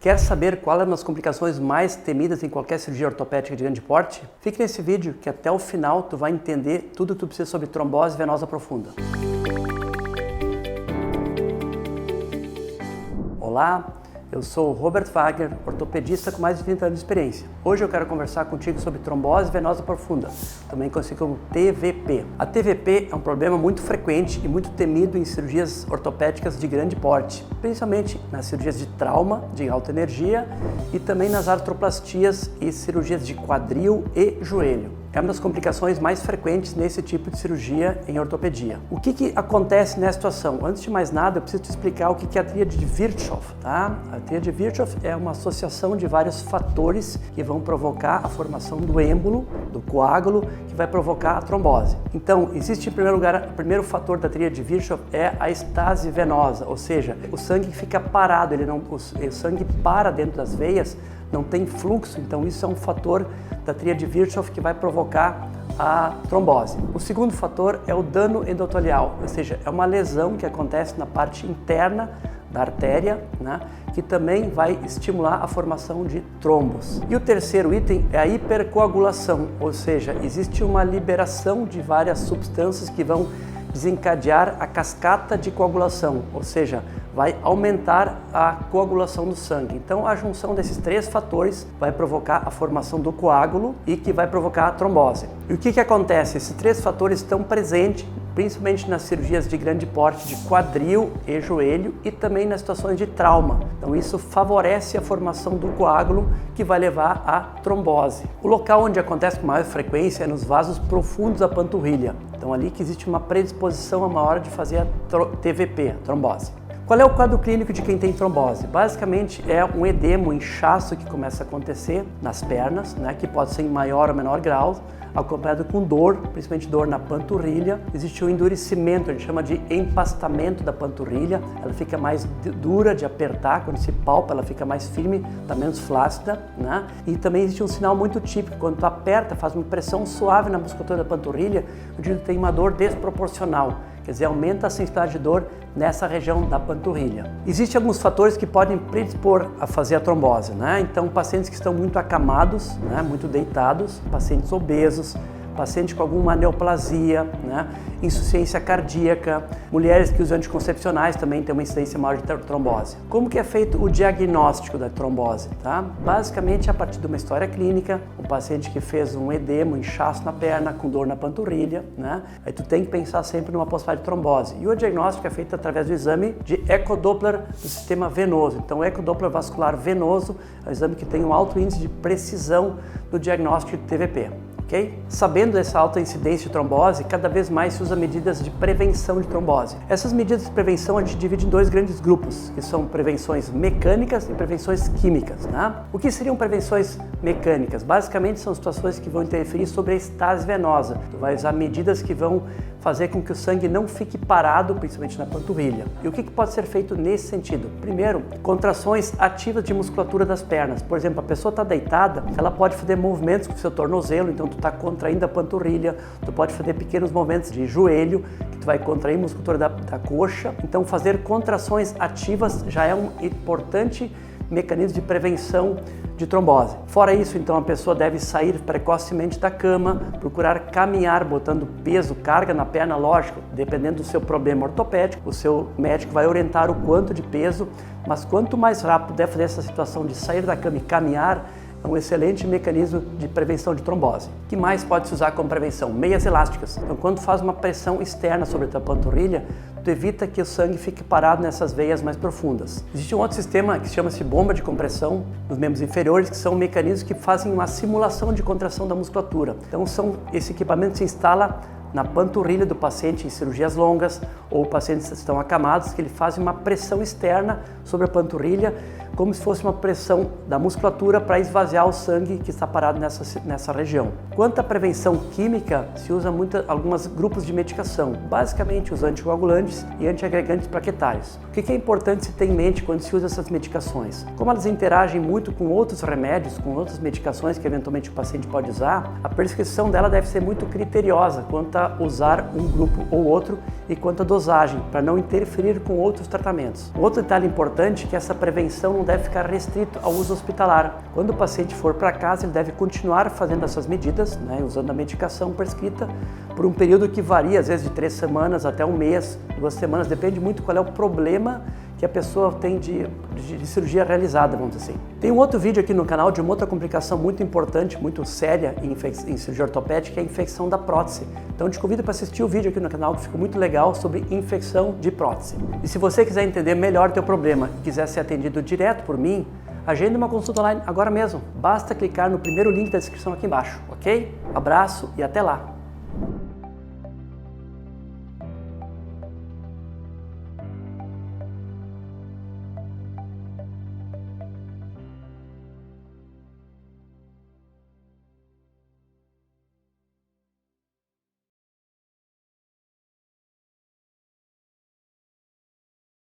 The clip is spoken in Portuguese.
Quer saber qual é uma das complicações mais temidas em qualquer cirurgia ortopédica de grande porte? Fique nesse vídeo que até o final tu vai entender tudo o que tu precisa sobre trombose venosa profunda. Olá, eu sou o Robert Wagner, ortopedista com mais de 30 anos de experiência. Hoje eu quero conversar contigo sobre trombose venosa profunda, também conhecido como TVP. A TVP é um problema muito frequente e muito temido em cirurgias ortopédicas de grande porte, principalmente nas cirurgias de trauma de alta energia e também nas artroplastias e cirurgias de quadril e joelho. É uma das complicações mais frequentes nesse tipo de cirurgia em ortopedia. O que acontece nessa situação? Antes de mais nada, eu preciso te explicar o que é a tríade de Virchow, tá? A tríade de Virchow é uma associação de vários fatores que vão provocar a formação do êmbolo, do coágulo, que vai provocar a trombose. Então, existe em primeiro lugar, o primeiro fator da tríade de Virchow é a estase venosa, ou seja, o sangue fica parado, o sangue para dentro das veias, não tem fluxo, então isso é um fator da tríade de Virchow que vai provocar a trombose. O segundo fator é o dano endotelial, ou seja, é uma lesão que acontece na parte interna da artéria, né, que também vai estimular a formação de trombos. E o terceiro item é a hipercoagulação, ou seja, existe uma liberação de várias substâncias que vão desencadear a cascata de coagulação, ou seja, vai aumentar a coagulação do sangue. Então, a junção desses três fatores vai provocar a formação do coágulo e que vai provocar a trombose. E o que acontece? Esses três fatores estão presentes principalmente nas cirurgias de grande porte de quadril e joelho e também nas situações de trauma. Então isso favorece a formação do coágulo que vai levar à trombose. O local onde acontece com maior frequência é nos vasos profundos da panturrilha. Então ali que existe uma predisposição a maior de fazer a TVP, a trombose. Qual é o quadro clínico de quem tem trombose? Basicamente é um edema, um inchaço que começa a acontecer nas pernas, né, que pode ser em maior ou menor grau, acompanhado com dor, principalmente dor na panturrilha. Existe um endurecimento, a gente chama de empastamento da panturrilha, ela fica mais dura de apertar, quando se palpa ela fica mais firme, está menos flácida, né? E também existe um sinal muito típico, quando tu aperta, faz uma pressão suave na musculatura da panturrilha, o indivíduo tem uma dor desproporcional. Quer dizer, aumenta a sensibilidade de dor nessa região da panturrilha. Existem alguns fatores que podem predispor a fazer a trombose, né? Então, pacientes que estão muito acamados, né? Muito deitados, pacientes obesos, paciente com alguma neoplasia, né? Insuficiência cardíaca, mulheres que usam anticoncepcionais também têm uma incidência maior de trombose. Como que é feito o diagnóstico da trombose? Tá? Basicamente, a partir de uma história clínica, um paciente que fez um edema, um inchaço na perna, com dor na panturrilha, né? Aí tu tem que pensar sempre numa possibilidade de trombose. E o diagnóstico é feito através do exame de ecodoppler do sistema venoso. Então, o ecodoppler vascular venoso é um exame que tem um alto índice de precisão no diagnóstico de TVP. Okay? Sabendo dessa alta incidência de trombose, cada vez mais se usa medidas de prevenção de trombose. Essas medidas de prevenção a gente divide em dois grandes grupos, que são prevenções mecânicas e prevenções químicas. Né? O que seriam prevenções mecânicas? Basicamente são situações que vão interferir sobre a estase venosa. Tu vai usar medidas que vão fazer com que o sangue não fique parado, principalmente na panturrilha. E o que pode ser feito nesse sentido? Primeiro, contrações ativas de musculatura das pernas. Por exemplo, a pessoa está deitada, ela pode fazer movimentos com o seu tornozelo, então tu está contraindo a panturrilha, tu pode fazer pequenos movimentos de joelho, que tu vai contrair a musculatura da coxa. Então fazer contrações ativas já é um importante mecanismo de prevenção de trombose. Fora isso, então, a pessoa deve sair precocemente da cama, procurar caminhar botando peso, carga na perna, lógico, dependendo do seu problema ortopédico, o seu médico vai orientar o quanto de peso, mas quanto mais rápido puder fazer essa situação de sair da cama e caminhar, é um excelente mecanismo de prevenção de trombose. O que mais pode se usar como prevenção? Meias elásticas. Então, quando faz uma pressão externa sobre a tua panturrilha, tu evita que o sangue fique parado nessas veias mais profundas. Existe um outro sistema que chama-se bomba de compressão nos membros inferiores, que são mecanismos que fazem uma simulação de contração da musculatura. Então, esse equipamento se instala na panturrilha do paciente em cirurgias longas ou pacientes que estão acamados, que ele faz uma pressão externa sobre a panturrilha, como se fosse uma pressão da musculatura para esvaziar o sangue que está parado nessa região. Quanto à prevenção química, se usa alguns grupos de medicação, basicamente os anticoagulantes e antiagregantes plaquetários. O que é importante se ter em mente quando se usa essas medicações? Como elas interagem muito com outros remédios, com outras medicações que eventualmente o paciente pode usar, a prescrição dela deve ser muito criteriosa quanto a usar um grupo ou outro e quanto à dosagem, para não interferir com outros tratamentos. Um outro detalhe importante é que essa prevenção não deve ficar restrito ao uso hospitalar. Quando o paciente for para casa, ele deve continuar fazendo essas medidas, usando a medicação prescrita, por um período que varia, às vezes de 3 semanas até um mês, 2 semanas, depende muito qual é o problema que a pessoa tem de cirurgia realizada, vamos dizer assim. Tem um outro vídeo aqui no canal de uma outra complicação muito importante, muito séria em cirurgia ortopédica, que é a infecção da prótese. Então te convido para assistir o vídeo aqui no canal, que ficou muito legal, sobre infecção de prótese. E se você quiser entender melhor o teu problema e quiser ser atendido direto por mim, agende uma consulta online agora mesmo. Basta clicar no primeiro link da descrição aqui embaixo, ok? Abraço e até lá!